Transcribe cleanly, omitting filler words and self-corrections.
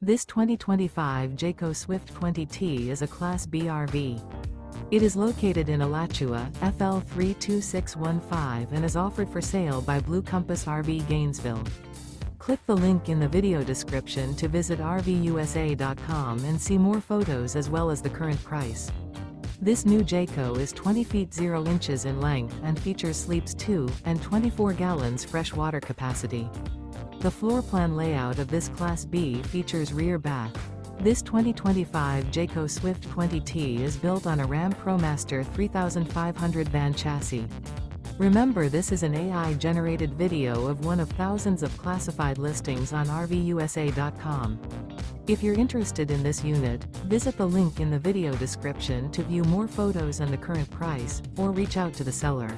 This 2025 Jayco Swift 20T is a Class B RV. It is located in Alachua, FL 32615 and is offered for sale by Blue Compass RV Gainesville. Click the link in the video description to visit RVUSA.com and see more photos as well as the current price. This new Jayco is 20 feet 0 inches in length and features sleeps 2 and 24 gallons fresh water capacity. The floor plan layout of this Class B features rear bath. This 2025 Jayco Swift 20T is built on a Ram ProMaster 3500 van chassis. Remember, this is an AI-generated video of one of thousands of classified listings on RVUSA.com. If you're interested in this unit, visit the link in the video description to view more photos and the current price, or reach out to the seller.